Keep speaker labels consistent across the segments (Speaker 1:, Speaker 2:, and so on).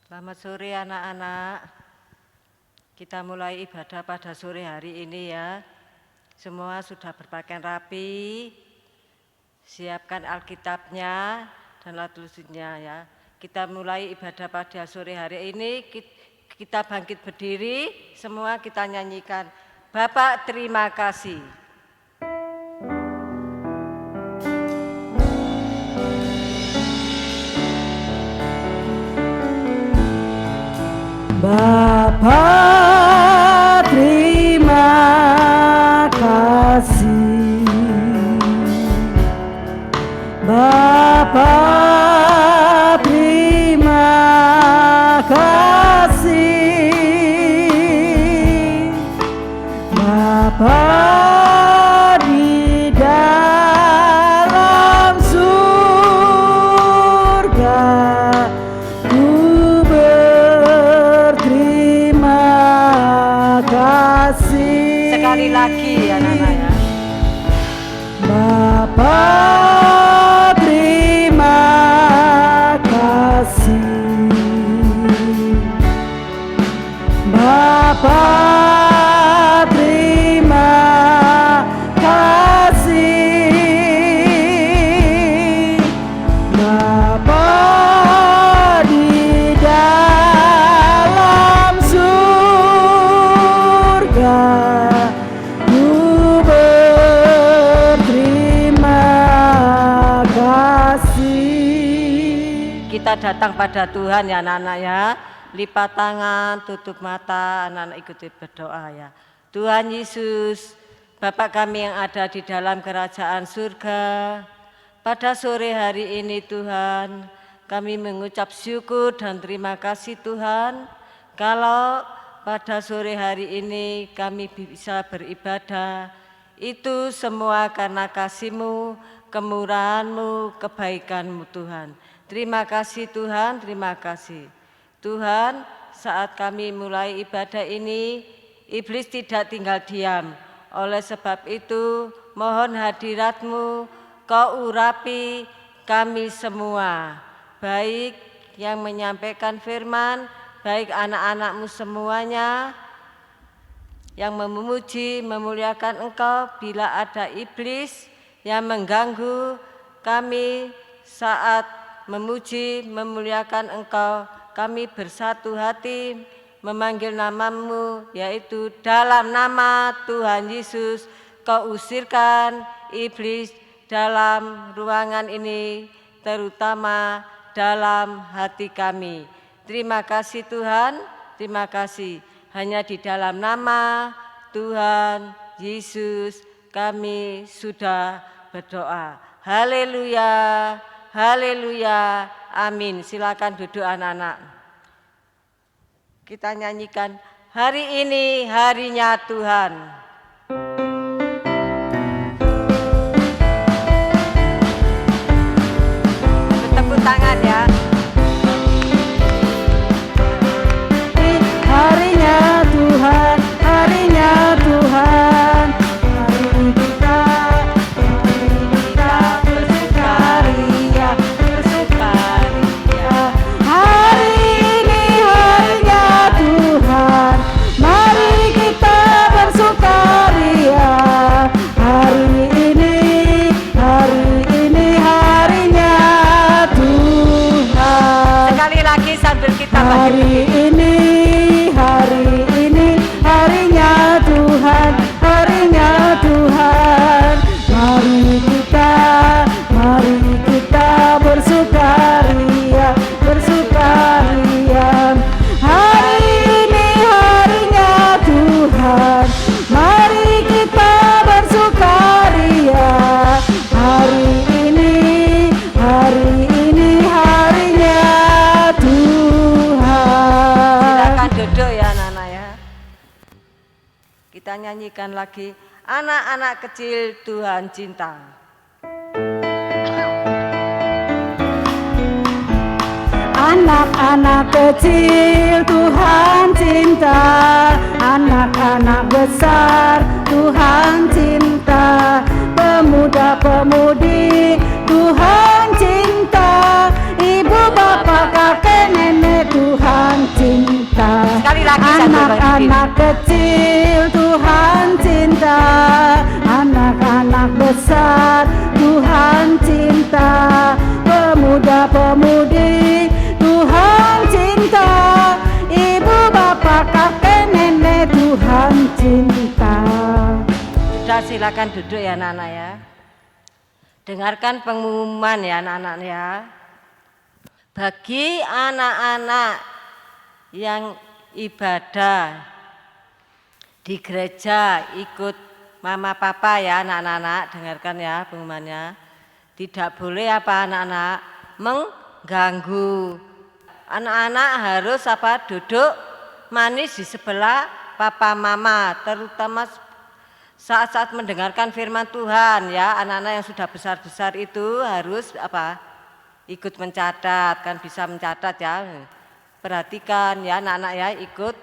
Speaker 1: Selamat sore anak-anak. Kita mulai ibadah pada sore hari ini ya. Semua sudah berpakaian rapi. Siapkan Alkitabnya dan alat tulisnya ya. Kita mulai ibadah pada sore hari ini. Kita bangkit berdiri, semua kita nyanyikan Bapak terima kasih.
Speaker 2: Bapa terima kasih, Bapa terima kasih, Bapa di dalam surga.
Speaker 1: Sekali lagi anak-anak ya.
Speaker 2: Bapa terima kasih, Bapa terima kasih, Bapa di dalam surga.
Speaker 1: Kita datang pada Tuhan ya anak-anak ya. Lipat tangan, tutup mata, anak-anak ikuti berdoa ya. Tuhan Yesus, Bapa kami yang ada di dalam kerajaan surga, pada sore hari ini Tuhan, kami mengucap syukur dan terima kasih Tuhan, kalau pada sore hari ini kami bisa beribadah, itu semua karena kasih-Mu, kemurahan-Mu, kebaikan-Mu Tuhan. Terima kasih Tuhan, terima kasih. Tuhan, saat kami mulai ibadah ini, iblis tidak tinggal diam. Oleh sebab itu, mohon hadirat-Mu, Kau urapi kami semua. Baik yang menyampaikan firman, baik anak-anak-Mu semuanya, yang memuji, memuliakan Engkau, bila ada iblis yang mengganggu kami saat memuji, memuliakan Engkau, kami bersatu hati memanggil nama-Mu, yaitu dalam nama Tuhan Yesus, Kau usirkan iblis dalam ruangan ini, terutama dalam hati kami. Terima kasih Tuhan, terima kasih. Hanya di dalam nama Tuhan Yesus kami sudah berdoa. Haleluya. Haleluya, amin. Silakan duduk anak-anak. Kita nyanyikan hari ini harinya Tuhan. Tepuk tangan ya.
Speaker 2: Harinya Tuhan, harinya Tuhan, hari kita bersukaria. Hari ini harinya Tuhan, mari kita bersukaria. Hari ini harinya Tuhan.
Speaker 1: Sekali lagi sambil kita
Speaker 2: Hari ini harinya Tuhan, harinya Tuhan. Mari kita bersukaria, bersukaria. Hari ini harinya Tuhan, mari kita bersukaria. Hari ini harinya Tuhan.
Speaker 1: Silakan duduk ya anak-anak ya. Kita nyanyikan lagi anak-anak kecil Tuhan cinta.
Speaker 2: Anak-anak kecil Tuhan cinta, anak-anak besar Tuhan cinta, pemuda-pemudi Tuhan cinta, ibu bapak kakek nenek Tuhan
Speaker 1: silakan duduk ya anak-anak ya. Dengarkan pengumuman ya anak-anak ya. Bagi anak-anak yang ibadah di gereja ikut mama papa ya anak-anak, dengarkan ya pengumumannya. Tidak boleh apa anak-anak mengganggu. Anak-anak harus apa duduk manis di sebelah papa mama, terutama saat-saat mendengarkan firman Tuhan ya. Anak-anak yang sudah besar-besar itu harus apa? Ikut mencatat, kan bisa mencatat ya. Perhatikan ya anak-anak ya, ikut.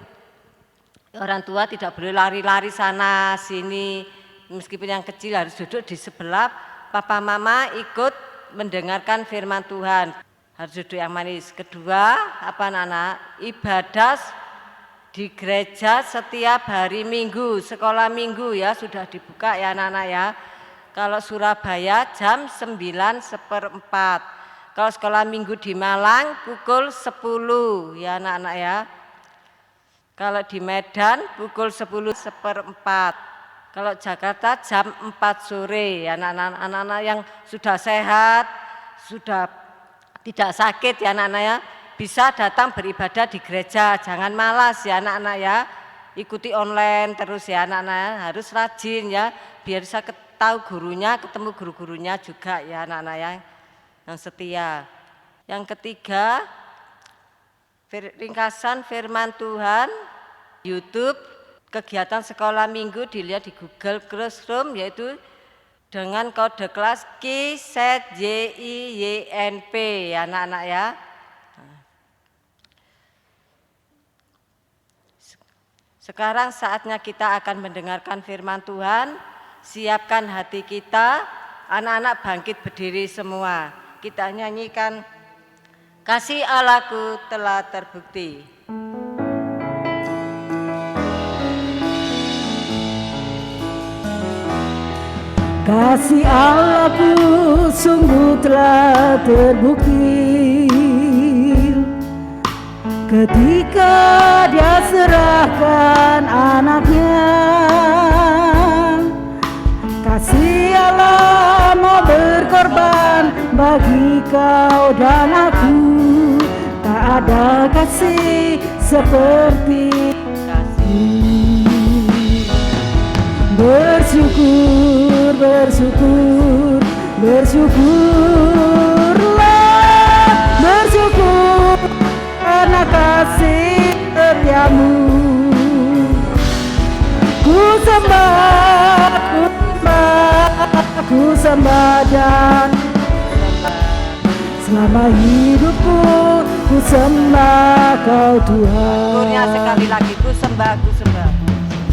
Speaker 1: Orang tua tidak boleh lari-lari sana sini. Meskipun yang kecil harus duduk di sebelah papa mama, ikut mendengarkan firman Tuhan. Harus duduk yang manis. Kedua, apa anak-anak? Ibadah di gereja setiap hari Minggu, sekolah Minggu ya sudah dibuka ya anak-anak ya. Kalau Surabaya jam 9:15. Kalau sekolah Minggu di Malang pukul 10 ya anak-anak ya. Kalau di Medan pukul 10:15. Kalau Jakarta jam 4 sore ya anak-anak yang sudah sehat, sudah tidak sakit ya anak-anak ya. Bisa datang beribadah di gereja, jangan malas ya anak-anak ya. Ikuti online terus ya anak-anak ya. Harus rajin ya, biar bisa tahu gurunya, ketemu guru-gurunya juga ya anak-anak ya. Yang setia. Yang ketiga, ringkasan firman Tuhan, YouTube, kegiatan sekolah minggu dilihat di Google Classroom yaitu dengan kode kelas KIZJIYNP ya anak-anak ya. Sekarang saatnya kita akan mendengarkan firman Tuhan. Siapkan hati kita, anak-anak bangkit berdiri semua. Kita nyanyikan Kasih Allahku telah terbukti.
Speaker 2: Kasih Allahku sungguh telah terbukti ketika Dia serahkan anaknya. Kasih Allah mau berkorban bagi kau dan aku. Tak ada kasih seperti kasih. Bersyukur, bersyukur, bersyukurlah, bersyukur karena kasih setiamu. Ku sembah, ku sembah, ku sembah dan selama hidupku ku sembah kau Tuhan.
Speaker 1: Syukurnya sekali lagi, ku sembah, ku sembah.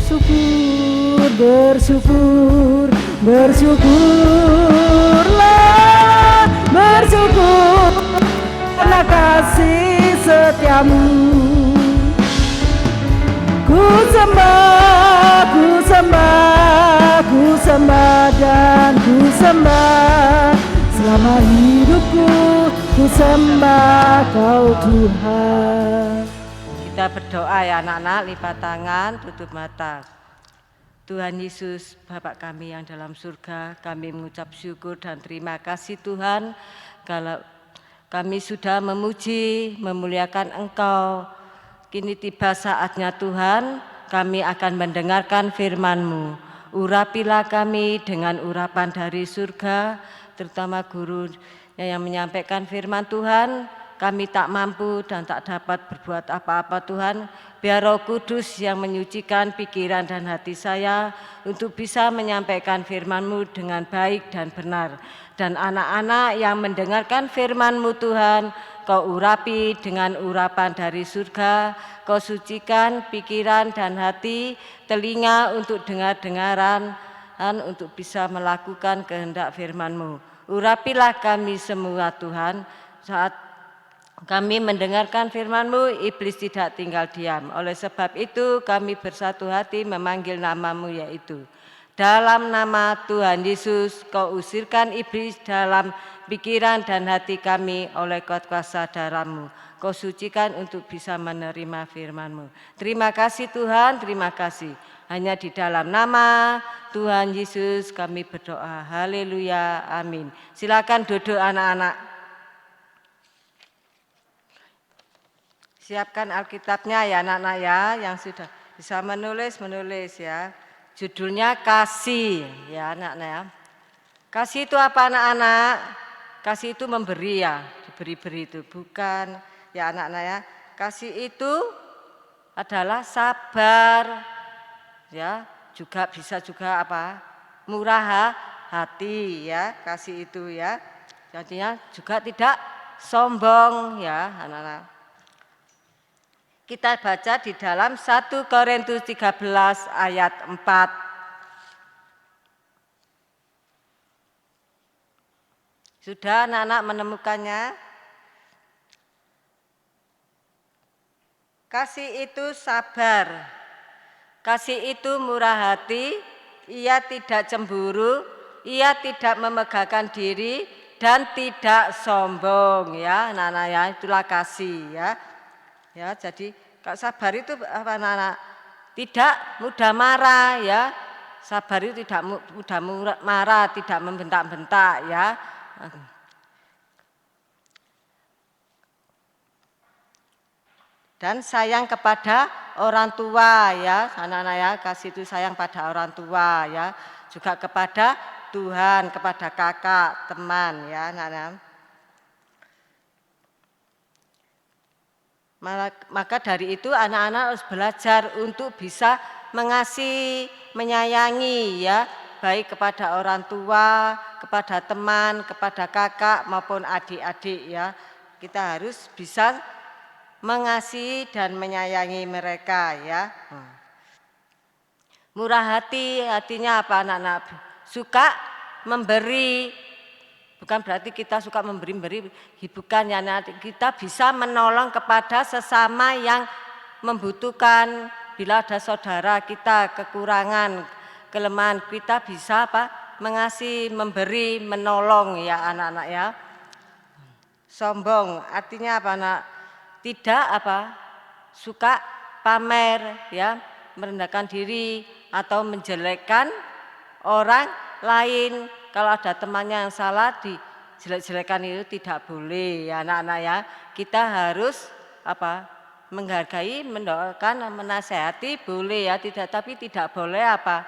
Speaker 2: Syukur, bersyukur, bersyukurlah, bersyukur karena kasih setiamu. Ku sembah, ku sembah, ku sembah dan ku sembah selama hidupku ku sembah kau Tuhan.
Speaker 1: Kita berdoa ya anak-anak, lipat tangan, tutup mata. Tuhan Yesus, Bapak kami yang dalam surga, kami mengucap syukur dan terima kasih Tuhan kalau kami sudah memuji, memuliakan Engkau. Kini tiba saatnya Tuhan, kami akan mendengarkan firman-Mu. Urapilah kami dengan urapan dari surga, terutama guru yang menyampaikan firman Tuhan. Kami tak mampu dan tak dapat berbuat apa-apa Tuhan. Biar Roh Kudus yang menyucikan pikiran dan hati saya untuk bisa menyampaikan firman-Mu dengan baik dan benar. Dan anak-anak yang mendengarkan firman-Mu Tuhan, Kau urapi dengan urapan dari surga. Kau sucikan pikiran dan hati, telinga untuk dengar-dengaran, dan untuk bisa melakukan kehendak firman-Mu. Urapilah kami semua Tuhan, saat kami mendengarkan firman-Mu, iblis tidak tinggal diam. Oleh sebab itu kami bersatu hati memanggil nama-Mu yaitu Dalam nama Tuhan Yesus, Kau usirkan iblis dalam pikiran dan hati kami oleh kuasa darah-Mu. Kau sucikan untuk bisa menerima firman-Mu. Terima kasih Tuhan, terima kasih. Hanya di dalam nama Tuhan Yesus kami berdoa. Haleluya, amin. Silakan duduk anak-anak. Siapkan Alkitabnya ya anak-anak ya, yang sudah bisa menulis ya. Judulnya kasih ya anak-anak ya. Kasih itu apa anak-anak? Kasih itu memberi ya, diberi-beri itu bukan ya anak-anak ya. Kasih itu adalah sabar ya, juga bisa juga apa? Murah hati ya, kasih itu ya. Jadinya juga tidak sombong ya anak-anak. Kita baca di dalam 1 Korintus 13 ayat 4. Sudah anak-anak menemukannya? Kasih itu sabar, kasih itu murah hati, ia tidak cemburu, ia tidak memegahkan diri dan tidak sombong ya anak-anak ya, itulah kasih ya. Ya, jadi kalau sabar itu apa anak-anak? Tidak mudah marah ya. Sabar itu tidak mudah marah, tidak membentak-bentak ya. Dan sayang kepada orang tua ya, anak-anak ya, kasih itu sayang pada orang tua ya. Juga kepada Tuhan, kepada kakak, teman ya, anak-anak. Maka dari itu anak-anak harus belajar untuk bisa mengasihi, menyayangi ya, baik kepada orang tua, kepada teman, kepada kakak maupun adik-adik ya. Kita harus bisa mengasihi dan menyayangi mereka ya. Murah hati, artinya apa anak-anak? Suka memberi. Bukan berarti kita suka memberi-beri, bukan ya, kita bisa menolong kepada sesama yang membutuhkan. Bila ada saudara kita kekurangan, kelemahan, kita bisa apa? Mengasihi, memberi, menolong ya anak-anak ya. Sombong artinya apa anak? Tidak apa? Suka pamer ya, merendahkan diri atau menjelekkan orang lain. Kalau ada temannya yang salah dijelek-jelekan itu tidak boleh ya anak-anak ya. Kita harus apa? Menghargai, mendoakan, menasehati boleh ya, tidak, tapi tidak boleh apa?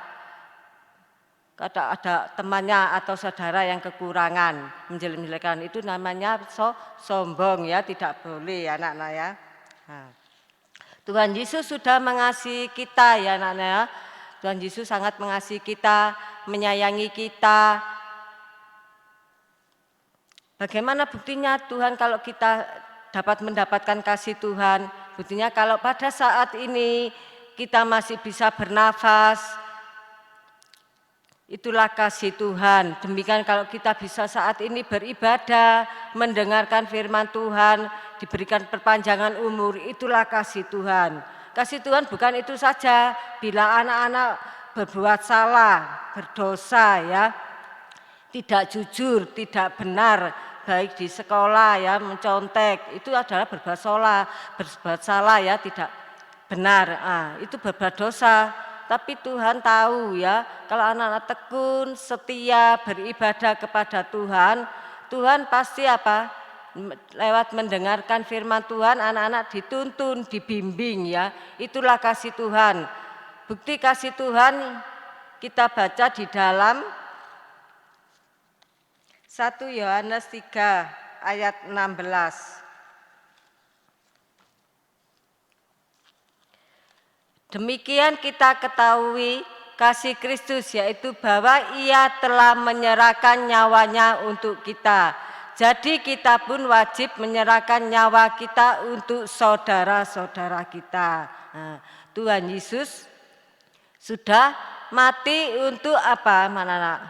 Speaker 1: Kalau ada temannya atau saudara yang kekurangan, menjelek-jelekan itu namanya sombong ya, tidak boleh ya anak-anak ya. Nah, Tuhan Yesus sudah mengasihi kita ya anak-anak ya. Tuhan Yesus sangat mengasihi kita, menyayangi kita. Bagaimana buktinya Tuhan kalau kita dapat mendapatkan kasih Tuhan? Buktinya kalau pada saat ini kita masih bisa bernafas, itulah kasih Tuhan. Demikian kalau kita bisa saat ini beribadah, mendengarkan firman Tuhan, diberikan perpanjangan umur, itulah kasih Tuhan. Kasih Tuhan bukan itu saja, bila anak-anak berbuat salah, berdosa ya, tidak jujur, tidak benar, baik di sekolah ya, mencontek, itu adalah berbuat salah ya, tidak benar, itu berbuat dosa. Tapi Tuhan tahu ya, kalau anak-anak tekun, setia, beribadah kepada Tuhan, Tuhan pasti apa? Lewat mendengarkan firman Tuhan, anak-anak dituntun, dibimbing ya, itulah kasih Tuhan. Bukti kasih Tuhan kita baca di dalam 1 Yohanes 3 ayat 16. Demikian kita ketahui kasih Kristus, yaitu bahwa Ia telah menyerahkan nyawanya untuk kita. Jadi kita pun wajib menyerahkan nyawa kita untuk saudara-saudara kita. Nah, Tuhan Yesus sudah mati untuk apa, mana?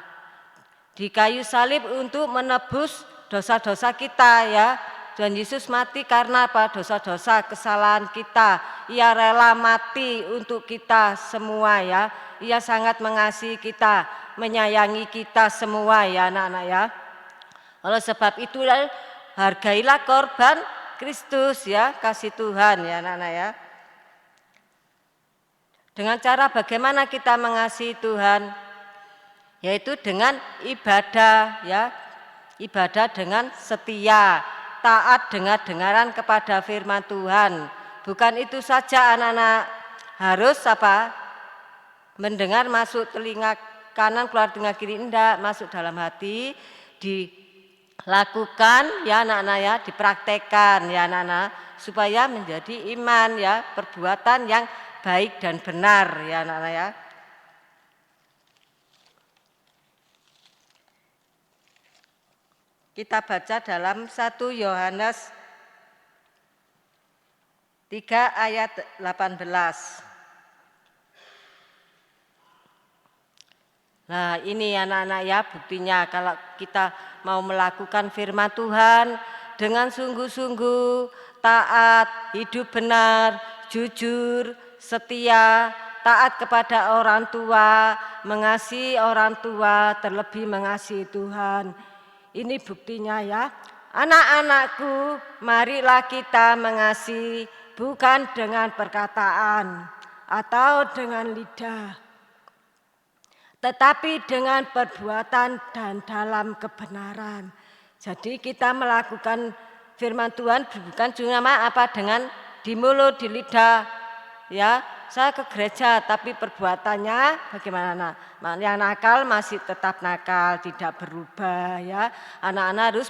Speaker 1: Di kayu salib untuk menebus dosa-dosa kita ya. Tuhan Yesus mati karena apa? Dosa-dosa kesalahan kita. Ia rela mati untuk kita semua ya. Ia sangat mengasihi kita, menyayangi kita semua ya anak-anak ya. Oleh sebab itulah hargailah korban Kristus ya, kasih Tuhan ya anak-anak ya. Dengan cara bagaimana kita mengasihi Tuhan? Yaitu dengan ibadah ya. Ibadah dengan setia, taat dengar-dengaran kepada firman Tuhan. Bukan itu saja anak-anak, harus apa? Mendengar masuk telinga kanan, keluar telinga kiri, enggak, masuk dalam hati, dilakukan ya anak-anak ya, dipraktekkan ya anak-anak, supaya menjadi iman ya, perbuatan yang baik dan benar ya anak-anak ya. Kita baca dalam 1 Yohanes 3 ayat 18. Nah ini anak-anak ya buktinya kalau kita mau melakukan firman Tuhan dengan sungguh-sungguh, taat, hidup benar, jujur, setia, taat kepada orang tua, mengasihi orang tua, terlebih mengasihi Tuhan. Ini buktinya ya. Anak-anakku, marilah kita mengasihi bukan dengan perkataan atau dengan lidah, tetapi dengan perbuatan dan dalam kebenaran. Jadi kita melakukan firman Tuhan bukan cuma apa dengan di mulut, di lidah. Ya, saya ke gereja tapi perbuatannya bagaimana? Yang nakal masih tetap nakal, tidak berubah ya. Anak-anak harus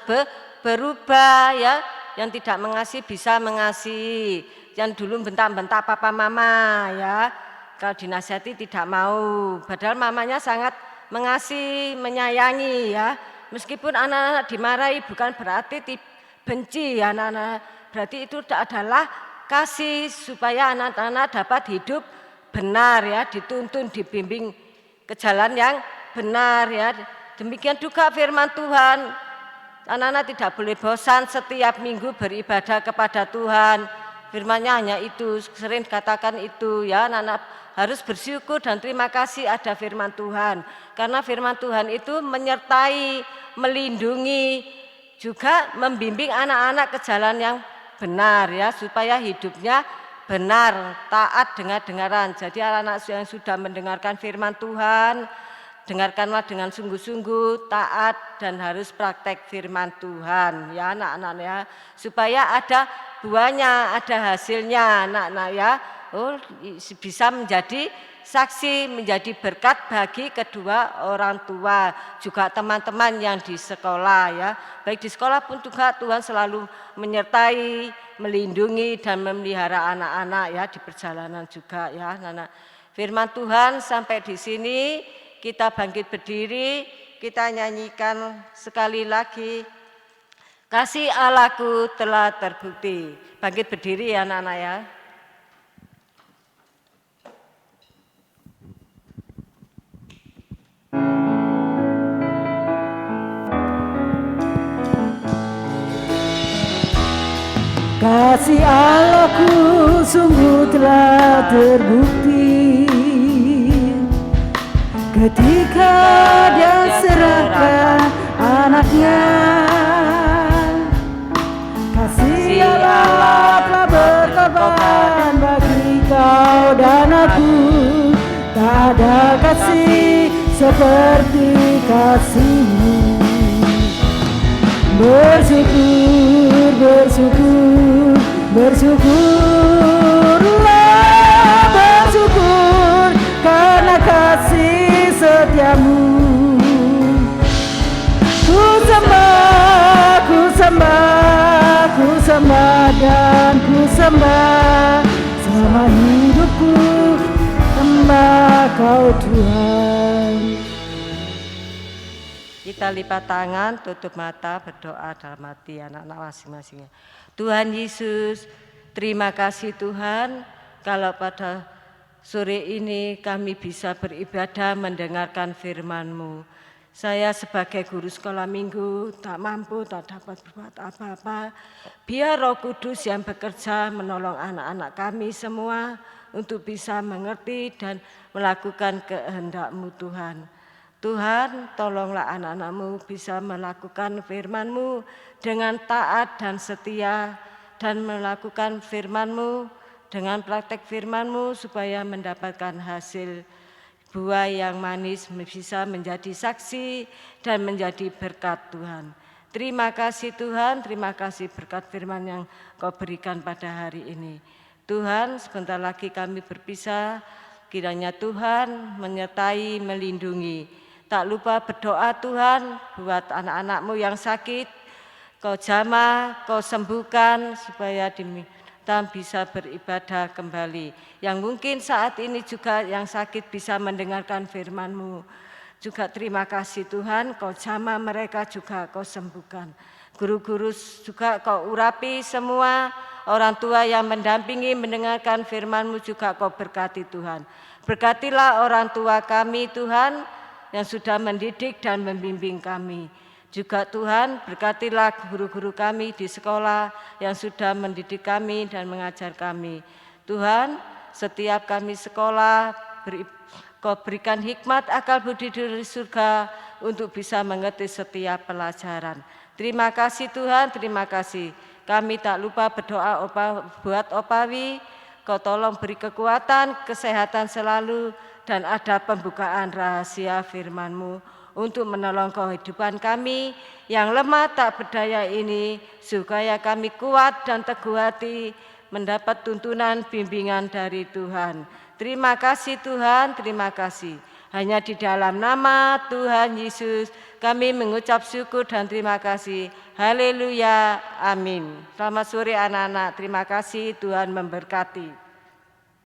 Speaker 1: berubah ya. Yang tidak mengasihi bisa mengasihi. Yang dulu bentak-bentak papa mama ya. Kalau dinasihati tidak mau. Padahal mamanya sangat mengasihi, menyayangi ya. Meskipun anak-anak dimarahi bukan berarti benci anak-anak. Berarti itu adalah kasih supaya anak-anak dapat hidup benar ya, dituntun, dibimbing ke jalan yang benar ya. Demikian juga firman Tuhan. Anak-anak tidak boleh bosan setiap minggu beribadah kepada Tuhan. Firman-Nya hanya itu, sering katakan itu ya, anak-anak harus bersyukur dan terima kasih ada firman Tuhan. Karena firman Tuhan itu menyertai, melindungi, juga membimbing anak-anak ke jalan yang benar ya, supaya hidupnya benar, taat dengar-dengaran. Jadi anak-anak yang sudah mendengarkan firman Tuhan, dengarkanlah dengan sungguh-sungguh, taat dan harus praktek firman Tuhan ya anak-anak ya, supaya ada buahnya, ada hasilnya anak-anak ya. Oh, bisa menjadi saksi, menjadi berkat bagi kedua orang tua, juga teman-teman yang di sekolah ya. Baik di sekolah pun juga Tuhan selalu menyertai, melindungi dan memelihara anak-anak ya di perjalanan juga ya anak-anak. Firman Tuhan sampai di sini, kita bangkit berdiri, kita nyanyikan sekali lagi. Kasih Allahku telah terbukti. Bangkit berdiri ya anak-anak ya.
Speaker 2: Kasih Allahku sungguh telah terbukti ketika Dia serahkan anaknya. Kasih Allah telah berkorban bagi kau dan aku. Tak ada kasih seperti kasih-Mu. Bersyukur, bersyukur, bersyukurlah, bersyukur karena kasih setia-Mu. Ku sembah, ku sembah, ku sembah dan ku sembah selama hidupku, sembah Kau Tuhan.
Speaker 1: Kita lipat tangan, tutup mata, berdoa dalam hati anak-anak masing-masing. Tuhan Yesus, terima kasih Tuhan, kalau pada sore ini kami bisa beribadah mendengarkan firman-Mu. Saya sebagai guru sekolah minggu tak mampu, tak dapat berbuat apa-apa. Biar Roh Kudus yang bekerja menolong anak-anak kami semua untuk bisa mengerti dan melakukan kehendak-Mu Tuhan. Tuhan, tolonglah anak-anak-Mu bisa melakukan firman-Mu dengan taat dan setia dan melakukan firman-Mu dengan praktek firman-Mu supaya mendapatkan hasil buah yang manis bisa menjadi saksi dan menjadi berkat Tuhan. Terima kasih Tuhan, terima kasih berkat firman yang Kau berikan pada hari ini. Tuhan, sebentar lagi kami berpisah, kiranya Tuhan menyertai, melindungi. Tak lupa berdoa Tuhan buat anak-anak-Mu yang sakit, Kau jamah, Kau sembuhkan supaya kita bisa beribadah kembali. Yang mungkin saat ini juga yang sakit bisa mendengarkan firman-Mu. Juga terima kasih Tuhan, Kau jamah mereka juga Kau sembuhkan. Guru-guru juga Kau urapi semua, orang tua yang mendampingi mendengarkan firman-Mu juga Kau berkati Tuhan. Berkatilah orang tua kami Tuhan yang sudah mendidik dan membimbing kami. Juga Tuhan berkatilah guru-guru kami di sekolah yang sudah mendidik kami dan mengajar kami. Tuhan, setiap kami sekolah Kau berikan hikmat akal budi dari surga untuk bisa mengerti setiap pelajaran. Terima kasih Tuhan, terima kasih. Kami tak lupa berdoa buat Opawi, Kau tolong beri kekuatan, kesehatan selalu, dan ada pembukaan rahasia firman-Mu untuk menolong kehidupan kami yang lemah tak berdaya ini, supaya kami kuat dan teguh hati mendapat tuntunan bimbingan dari Tuhan. Terima kasih Tuhan, terima kasih. Hanya di dalam nama Tuhan Yesus kami mengucap syukur dan terima kasih. Haleluya, amin. Selamat sore anak-anak, terima kasih, Tuhan memberkati.